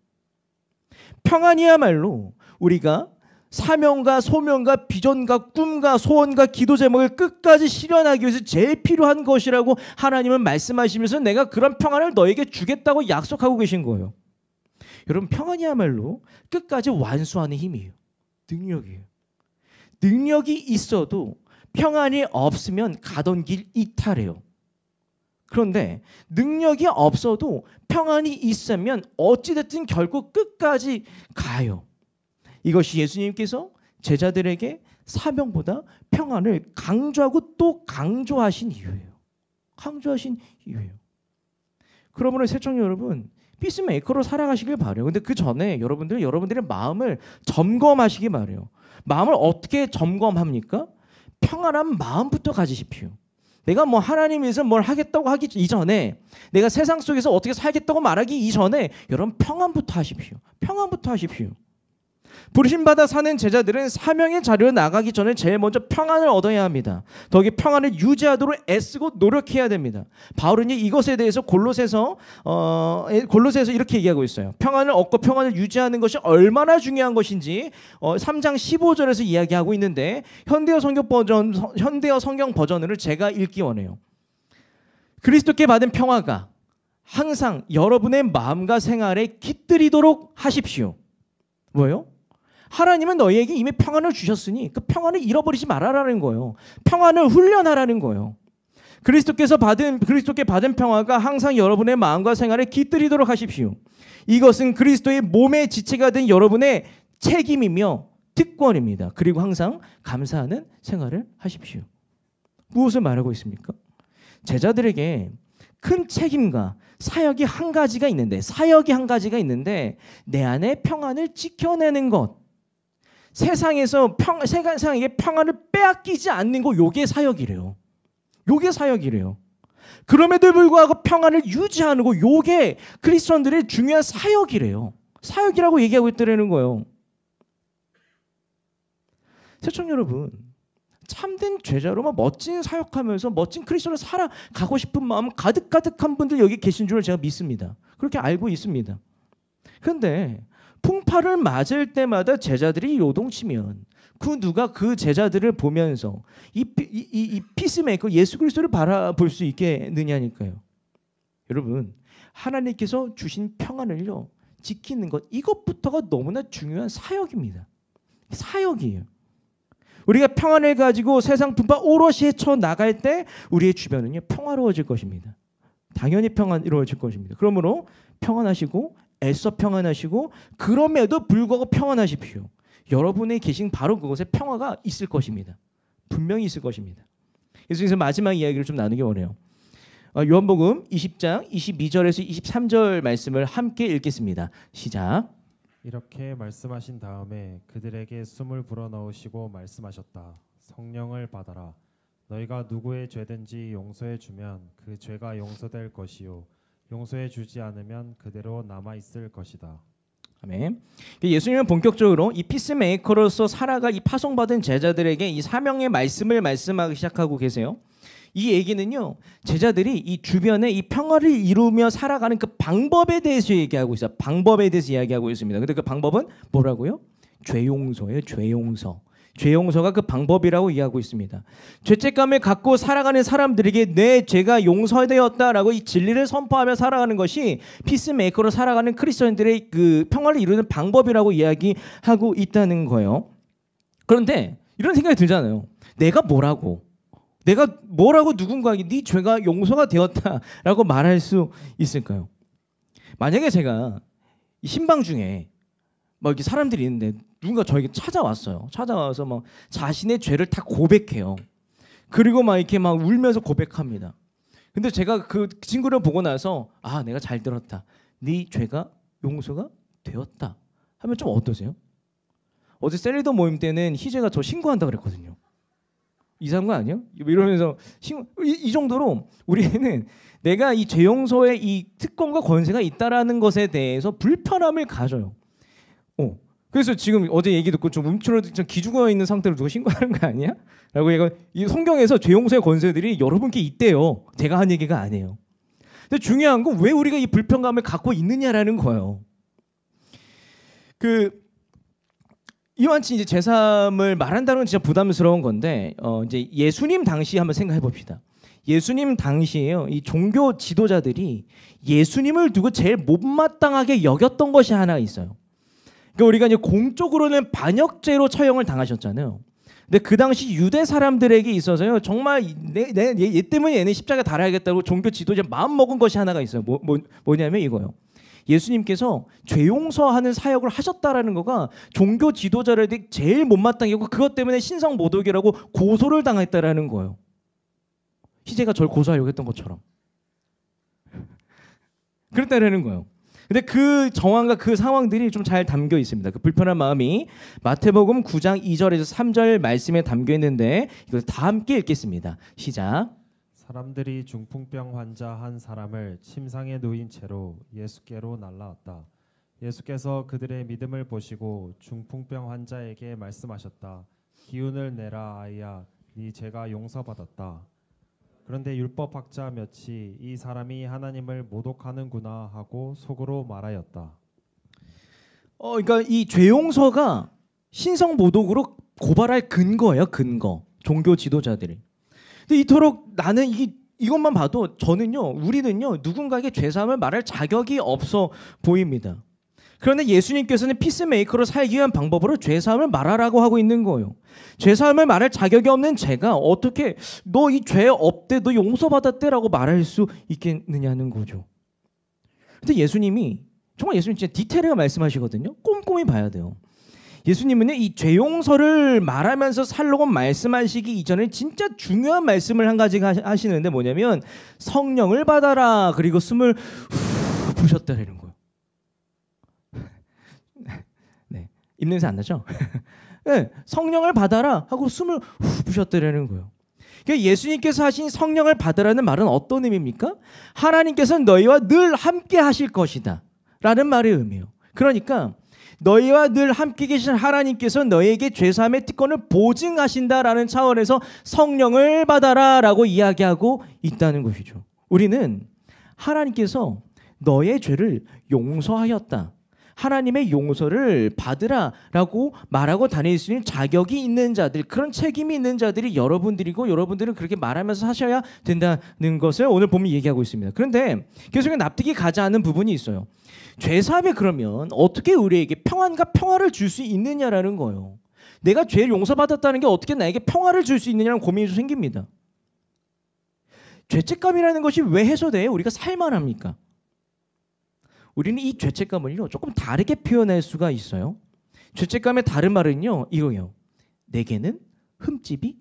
Speaker 1: 평안이야말로 우리가 사명과 소명과 비전과 꿈과 소원과 기도 제목을 끝까지 실현하기 위해서 제일 필요한 것이라고 하나님은 말씀하시면서 내가 그런 평안을 너에게 주겠다고 약속하고 계신 거예요. 여러분 평안이야말로 끝까지 완수하는 힘이에요. 능력이에요. 능력이 있어도 평안이 없으면 가던 길 이탈해요. 그런데 능력이 없어도 평안이 있으면 어찌됐든 결국 끝까지 가요. 이것이 예수님께서 제자들에게 사명보다 평안을 강조하고 또 강조하신 이유예요. 강조하신 이유예요. 그러므로 새청년 여러분, 피스메이커로 살아가시길 바라요. 근데 그 전에 여러분들의 마음을 점검하시기 바라요. 마음을 어떻게 점검합니까? 평안한 마음부터 가지십시오. 내가 뭐 하나님 위해서 뭘 하겠다고 하기 이전에, 내가 세상 속에서 어떻게 살겠다고 말하기 이전에 여러분 평안부터 하십시오. 평안부터 하십시오. 부르심받아 사는 제자들은 사명의 자리로 나가기 전에 제일 먼저 평안을 얻어야 합니다. 더욱이 평안을 유지하도록 애쓰고 노력해야 됩니다. 바울은 이것에 대해서 골로새서 이렇게 얘기하고 있어요. 평안을 얻고 평안을 유지하는 것이 얼마나 중요한 것인지 3장 15절에서 이야기하고 있는데, 현대어 성경 버전을 제가 읽기 원해요. 그리스도께 받은 평화가 항상 여러분의 마음과 생활에 깃들이도록 하십시오. 뭐예요? 하나님은 너희에게 이미 평안을 주셨으니 그 평안을 잃어버리지 말아라는 거예요. 평안을 훈련하라는 거예요. 그리스도께 받은 평화가 항상 여러분의 마음과 생활에 깃들이도록 하십시오. 이것은 그리스도의 몸의 지체가 된 여러분의 책임이며 특권입니다. 그리고 항상 감사하는 생활을 하십시오. 무엇을 말하고 있습니까? 제자들에게 큰 책임과 사역이 한 가지가 있는데 내 안에 평안을 지켜내는 것, 세상에게 평안을 빼앗기지 않는 거, 요게 사역이래요. 그럼에도 불구하고 평안을 유지하는 거, 요게 크리스천들의 중요한 사역이래요. 사역이라고 얘기하고 있더라는 거예요. 시청자 여러분, 참된 제자로만 멋진 사역하면서 멋진 크리스천으로 살아가고 싶은 마음 가득한 분들 여기 계신 줄 제가 믿습니다. 그렇게 알고 있습니다. 그런데 풍파를 맞을 때마다 제자들이 요동치면 누가 그 제자들을 보면서 이 피스메이커 예수 그리스도를 바라볼 수 있겠느냐니까요. 여러분, 하나님께서 주신 평안을요 지키는 것, 이것부터가 너무나 중요한 사역입니다. 사역이에요. 우리가 평안을 가지고 세상 풍파 오롯이 헤쳐나갈 때 우리의 주변은요 평화로워질 것입니다. 당연히 평안이루어질 것입니다. 그러므로 평안하시고 애써 평안하시고 그럼에도 불구하고 평안하십시오. 여러분이 계신 바로 그곳에 평화가 있을 것입니다. 분명히 있을 것입니다. 그래서 마지막 이야기를 좀 나누기 원해요. 요한복음 20장 22절에서 23절 말씀을 함께 읽겠습니다. 시작.
Speaker 2: 이렇게 말씀하신 다음에 그들에게 숨을 불어넣으시고 말씀하셨다. 성령을 받아라. 너희가 누구의 죄든지 용서해 주면 그 죄가 용서될 것이요 용서해 주지 않으면 그대로 남아 있을 것이다.
Speaker 1: 아멘. 예수님은 본격적으로 이 피스메이커로서 살아갈 이 파송받은 제자들에게 이 사명의 말씀을 말씀하기 시작하고 계세요. 이 얘기는요, 제자들이 이 주변에 이 평화를 이루며 살아가는 그 방법에 대해서 얘기하고 있어요. 방법에 대해서 이야기하고 있습니다. 근데 그 방법은 뭐라고요? 죄용서예요. 죄용서가 그 방법이라고 이야기하고 있습니다. 죄책감을 갖고 살아가는 사람들에게 내 죄가 용서되었다라고 이 진리를 선포하며 살아가는 것이 피스메이커로 살아가는 크리스천들의 그 평화를 이루는 방법이라고 이야기하고 있다는 거예요. 그런데 이런 생각이 들잖아요. 내가 뭐라고 누군가에게 네 죄가 용서가 되었다라고 말할 수 있을까요? 만약에 제가 신방 중에 막 이렇게 사람들이 있는데 누군가 저에게 찾아와서 막 자신의 죄를 다 고백해요. 그리고 막 이렇게 막 울면서 고백합니다. 근데 제가 그 친구를 보고 나서 내가 잘 들었다. 네 죄가 용서가 되었다 하면 좀 어떠세요? 어제 셀리더 모임 때는 희재가 저 신고한다 그랬거든요. 이상한 거 아니에요? 이러면서 이 정도로 우리는 내가 이 죄용서에 이 특권과 권세가 있다라는 것에 대해서 불편함을 가져요. 그래서 지금 어제 얘기 듣고 좀 움츠러져 기죽어 있는 상태로 누가 신고하는 거 아니야? 라고 얘가 이 성경에서 죄용서의 권세들이 여러분께 있대요. 제가 한 얘기가 아니에요. 근데 중요한 건 왜 우리가 이 불편감을 갖고 있느냐라는 거예요. 이완치 이제 제3을 말한다는 건 진짜 부담스러운 건데 이제 예수님 당시 한번 생각해 봅시다. 예수님 당시에요. 이 종교 지도자들이 예수님을 두고 제일 못마땅하게 여겼던 것이 하나 있어요. 그러니까 우리가 이제 공적으로는 반역죄로 처형을 당하셨잖아요. 근데 그 당시 유대 사람들에게 있어서요. 정말 얘 때문에 얘는 십자가 달아야겠다고 종교 지도자 마음 먹은 것이 하나가 있어요. 뭐냐면 이거요. 예수님께서 죄용서하는 사역을 하셨다라는 거가 종교 지도자들에게 제일 못마땅하고 그것 때문에 신성 모독이라고 고소를 당했다라는 거예요. 희재가 저를 고소하려고 했던 것처럼. 그랬다라는 거예요. 근데 그 정황과 그 상황들이 좀 잘 담겨 있습니다. 그 불편한 마음이 마태복음 9장 2절에서 3절 말씀에 담겨 있는데 이걸 다 함께 읽겠습니다. 시작.
Speaker 2: 사람들이 중풍병 환자 한 사람을 침상에 누인 채로 예수께로 날라왔다. 예수께서 그들의 믿음을 보시고 중풍병 환자에게 말씀하셨다. 기운을 내라 아이야, 네 죄가 용서받았다. 그런데 율법학자 몇이 이 사람이 하나님을 모독하는구나 하고 속으로 말하였다.
Speaker 1: 그러니까 이 죄용서가 신성 모독으로 고발할 근거예요. 근거. 종교 지도자들이. 근데 이토록 나는 이것만 봐도 우리는요 누군가에게 죄사함을 말할 자격이 없어 보입니다. 그런데 예수님께서는 피스메이커로 살기 위한 방법으로 죄사함을 말하라고 하고 있는 거예요. 죄사함을 말할 자격이 없는 제가 어떻게 너 이 죄 없대, 너 용서받았대라고 말할 수 있겠느냐는 거죠. 근데 예수님 진짜 디테일하게 말씀하시거든요. 꼼꼼히 봐야 돼요. 예수님은 이 죄용서를 말하면서 살라고 말씀하시기 이전에 진짜 중요한 말씀을 한 가지 하시는데 뭐냐면 성령을 받아라 그리고 숨을 후 부셨다라는 거예요. 네, 입냄새 안 나죠? 네, 성령을 받아라 하고 숨을 후 부셨다라는 거예요. 그러니까 예수님께서 하신 성령을 받으라는 말은 어떤 의미입니까? 하나님께서는 너희와 늘 함께 하실 것이다 라는 말의 의미예요. 그러니까 너희와 늘 함께 계신 하나님께서 너희에게 죄사함의 특권을 보증하신다라는 차원에서 성령을 받아라 라고 이야기하고 있다는 것이죠. 우리는 하나님께서 너의 죄를 용서하였다, 하나님의 용서를 받으라 라고 말하고 다닐 수 있는 자격이 있는 자들, 그런 책임이 있는 자들이 여러분들이고 여러분들은 그렇게 말하면서 하셔야 된다는 것을 오늘 보면 얘기하고 있습니다. 그런데 계속 납득이 가지 않는 부분이 있어요. 죄사함이 그러면 어떻게 우리에게 평안과 평화를 줄 수 있느냐라는 거예요. 내가 죄를 용서받았다는 게 어떻게 나에게 평화를 줄 수 있느냐는 고민이 좀 생깁니다. 죄책감이라는 것이 왜 해소돼요? 우리가 살만합니까? 우리는 이 죄책감을요 조금 다르게 표현할 수가 있어요. 죄책감의 다른 말은요 이거예요. 내게는 흠집이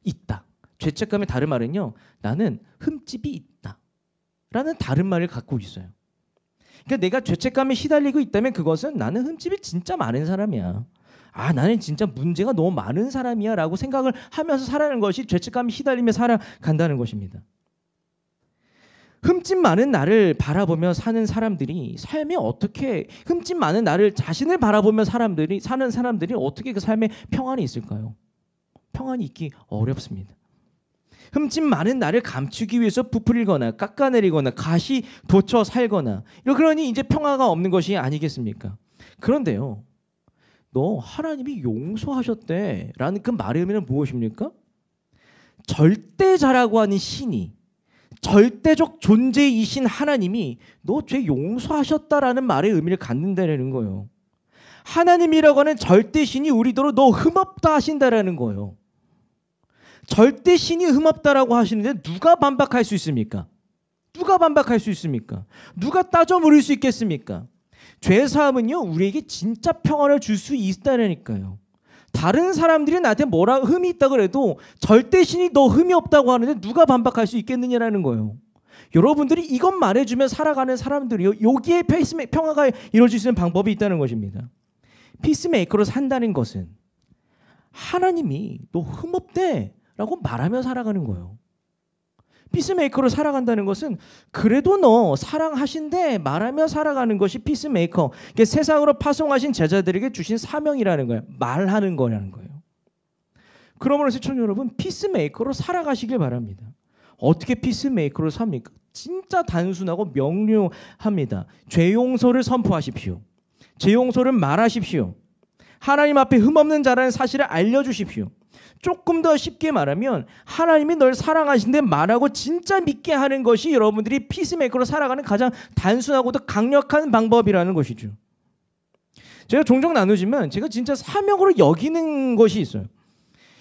Speaker 1: 있다. 죄책감의 다른 말은요 나는 흠집이 있다 라는 다른 말을 갖고 있어요. 그러니까 내가 죄책감에 시달리고 있다면 그것은 나는 흠집이 진짜 많은 사람이야. 나는 진짜 문제가 너무 많은 사람이야 라고 생각을 하면서 살아가는 것이 죄책감에 시달리며 살아간다는 것입니다. 흠집 많은 나를 바라보며 사는 사람들이 삶에 어떻게 흠집 많은 나를 자신을 바라보며 사는 사람들이 어떻게 그 삶에 평안이 있을까요? 평안이 있기 어렵습니다. 흠집 많은 나를 감추기 위해서 부풀리거나 깎아내리거나 가시 돋쳐 살거나 그러니 이제 평화가 없는 것이 아니겠습니까? 그런데요, 너 하나님이 용서하셨대 라는 그 말의 의미는 무엇입니까? 절대자라고 하는 신이, 절대적 존재이신 하나님이 너 죄 용서하셨다라는 말의 의미를 갖는다는 거예요. 하나님이라고 하는 절대신이 우리더러 너 흠없다 하신다라는 거예요. 절대신이 흠없다라고 하시는데 누가 반박할 수 있습니까? 누가 반박할 수 있습니까? 누가 따져 물을 수 있겠습니까? 죄사함은요 우리에게 진짜 평화를 줄 수 있다니까요. 다른 사람들이 나한테 뭐라 흠이 있다 그래도 절대신이 너 흠이 없다고 하는데 누가 반박할 수 있겠느냐라는 거예요. 여러분들이 이것 말해주면 살아가는 사람들이요 여기에 평화가 이루어질 수 있는 방법이 있다는 것입니다. 피스메이커로 산다는 것은 하나님이 너 흠없대 라고 말하며 살아가는 거예요. 피스메이커로 살아간다는 것은 그래도 너 사랑하신대 말하며 살아가는 것이 피스메이커, 세상으로 파송하신 제자들에게 주신 사명이라는 거예요. 말하는 거라는 거예요. 그러므로 시청자 여러분, 피스메이커로 살아가시길 바랍니다. 어떻게 피스메이커로 삽니까? 진짜 단순하고 명료합니다. 죄 용서를 선포하십시오. 죄 용서를 말하십시오. 하나님 앞에 흠없는 자라는 사실을 알려주십시오. 조금 더 쉽게 말하면 하나님이 널 사랑하신데 말하고 진짜 믿게 하는 것이 여러분들이 피스메이커로 살아가는 가장 단순하고도 강력한 방법이라는 것이죠. 제가 종종 나누지만 제가 진짜 사명으로 여기는 것이 있어요.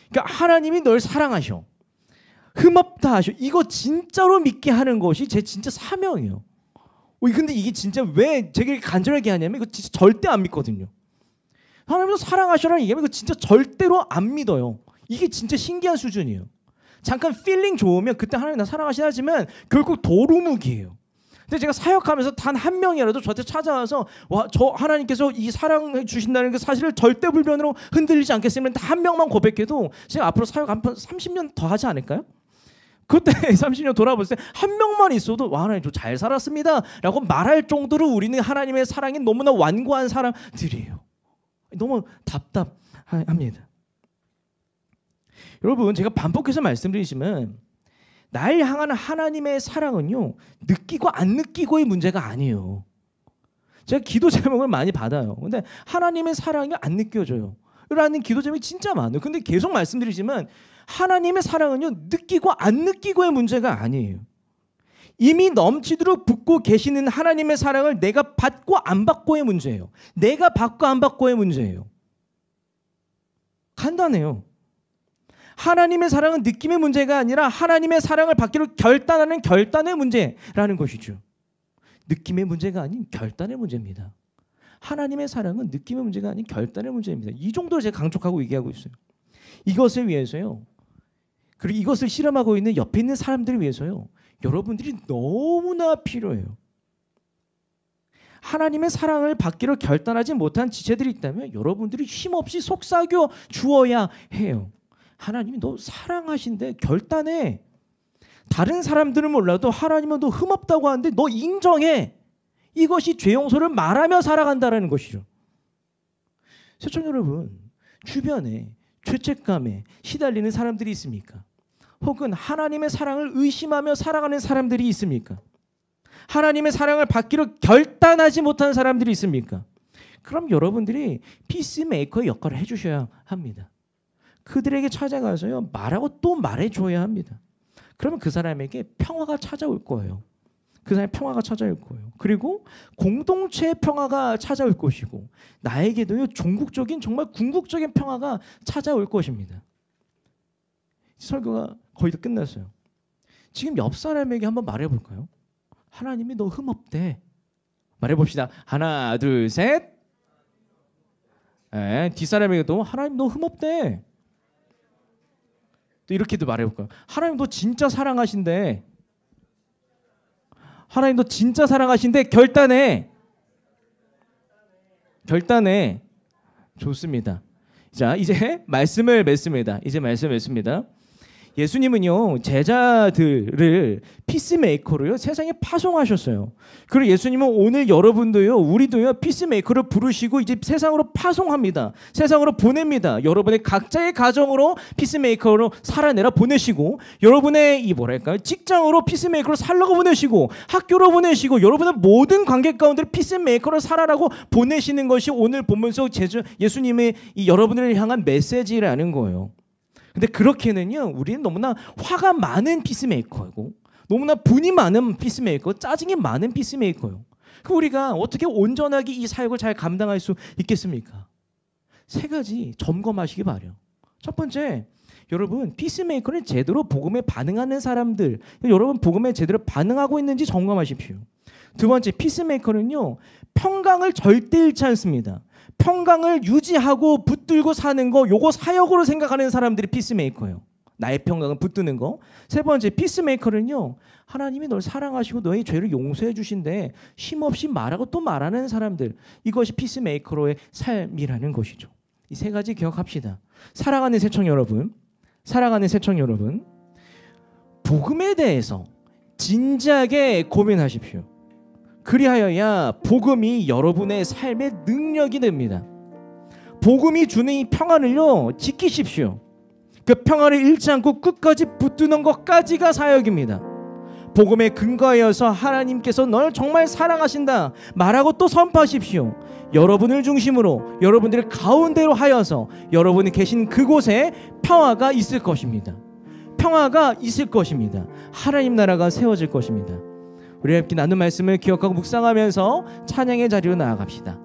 Speaker 1: 그러니까 하나님이 널 사랑하셔, 흠없다 하셔, 이거 진짜로 믿게 하는 것이 제 진짜 사명이에요. 근데 이게 진짜 왜 제가 이렇게 간절하게 하냐면 이거 진짜 절대 안 믿거든요. 하나님도 사랑하셔라는 얘기하면 이거 진짜 절대로 안 믿어요. 이게 진짜 신기한 수준이에요. 잠깐 필링 좋으면 그때 하나님 나 사랑하시나 하지만 결국 도루묵이에요. 근데 제가 사역하면서 단 한 명이라도 저한테 찾아와서 저 하나님께서 이 사랑해 주신다는 그 사실을 절대 불변으로 흔들리지 않겠으면 한 명만 고백해도 제가 앞으로 사역 한 30년 더 하지 않을까요? 그때 30년 돌아봤을 때 한 명만 있어도 와, 하나님 저 잘 살았습니다 라고 말할 정도로 우리는 하나님의 사랑이 너무나 완고한 사람들이에요. 너무 답답합니다. 여러분, 제가 반복해서 말씀드리지만 날 향한 하나님의 사랑은요, 느끼고 안 느끼고의 문제가 아니에요. 제가 기도 제목을 많이 받아요. 근데 하나님의 사랑이 안 느껴져요 라는 기도 제목이 진짜 많아요. 근데 계속 말씀드리지만 하나님의 사랑은요, 느끼고 안 느끼고의 문제가 아니에요. 이미 넘치도록 붓고 계시는 하나님의 사랑을 내가 받고 안 받고의 문제예요. 내가 받고 안 받고의 문제예요. 간단해요. 하나님의 사랑은 느낌의 문제가 아니라 하나님의 사랑을 받기로 결단하는 결단의 문제라는 것이죠. 느낌의 문제가 아닌 결단의 문제입니다. 하나님의 사랑은 느낌의 문제가 아닌 결단의 문제입니다. 이 정도로 제가 강조하고 얘기하고 있어요. 이것을 위해서요, 그리고 이것을 실험하고 있는 옆에 있는 사람들을 위해서요, 여러분들이 너무나 필요해요. 하나님의 사랑을 받기로 결단하지 못한 지체들이 있다면 여러분들이 힘없이 속삭여 주어야 해요. 하나님이 너 사랑하신데 결단해. 다른 사람들은 몰라도 하나님은 너 흠없다고 하는데 너 인정해. 이것이 죄 용서를 말하며 살아간다는 것이죠. 시청자 여러분, 주변에 죄책감에 시달리는 사람들이 있습니까? 혹은 하나님의 사랑을 의심하며 살아가는 사람들이 있습니까? 하나님의 사랑을 받기로 결단하지 못한 사람들이 있습니까? 그럼 여러분들이 피스메이커의 역할을 해주셔야 합니다. 그들에게 찾아가서요, 말하고 또 말해줘야 합니다. 그러면 그 사람에게 평화가 찾아올 거예요. 그 사람의 평화가 찾아올 거예요. 그리고 공동체의 평화가 찾아올 것이고 나에게도요, 종국적인 정말 궁극적인 평화가 찾아올 것입니다. 설교가 거의 다 끝났어요. 지금 옆 사람에게 한번 말해볼까요? 하나님이 너 흠없대. 말해봅시다. 하나, 둘, 셋. 뒷사람에게도 하나님 너 흠없대. 또 이렇게도 말해볼까요? 하나님 너 진짜 사랑하신대. 하나님 너 진짜 사랑하신대. 결단해. 결단해. 좋습니다. 자, 이제 말씀을 맺습니다. 예수님은요, 제자들을 피스메이커로요, 세상에 파송하셨어요. 그리고 예수님은 오늘 여러분도요, 우리도요, 피스메이커를 부르시고 이제 세상으로 파송합니다. 세상으로 보냅니다. 여러분의 각자의 가정으로 피스메이커로 살아내라 보내시고, 여러분의 이 뭐랄까요, 직장으로 피스메이커로 살라고 보내시고, 학교로 보내시고, 여러분의 모든 관계 가운데 피스메이커로 살아라고 보내시는 것이 오늘 본문 속 예수님의 이 여러분을 향한 메시지라는 거예요. 근데 그렇게는요, 우리는 너무나 화가 많은 피스메이커이고 너무나 분이 많은 피스메이커, 짜증이 많은 피스메이커요. 그 우리가 어떻게 온전하게 이 사역을 잘 감당할 수 있겠습니까? 세 가지 점검하시기 바래요. 첫 번째, 여러분 피스메이커는 제대로 복음에 반응하는 사람들, 여러분 복음에 제대로 반응하고 있는지 점검하십시오. 두 번째, 피스메이커는요, 평강을 절대 잃지 않습니다. 평강을 유지하고 붙들고 사는 거, 요거 사역으로 생각하는 사람들이 피스메이커예요. 나의 평강을 붙드는 거. 세 번째, 피스메이커는요, 하나님이 널 사랑하시고 너의 죄를 용서해 주신데 힘없이 말하고 또 말하는 사람들, 이것이 피스메이커로의 삶이라는 것이죠. 이 세 가지 기억합시다. 사랑하는 새청 여러분, 복음에 대해서 진지하게 고민하십시오. 그리하여야 복음이 여러분의 삶의 능력이 됩니다. 복음이 주는 이 평안을요, 지키십시오. 그 평안을 잃지 않고 끝까지 붙드는 것까지가 사역입니다. 복음에 근거하여서 하나님께서 널 정말 사랑하신다 말하고 또 선포하십시오. 여러분을 중심으로, 여러분들의 가운데로 하여서 여러분이 계신 그곳에 평화가 있을 것입니다. 평화가 있을 것입니다. 하나님 나라가 세워질 것입니다. 우리 함께 나눈 말씀을 기억하고 묵상하면서 찬양의 자리로 나아갑시다.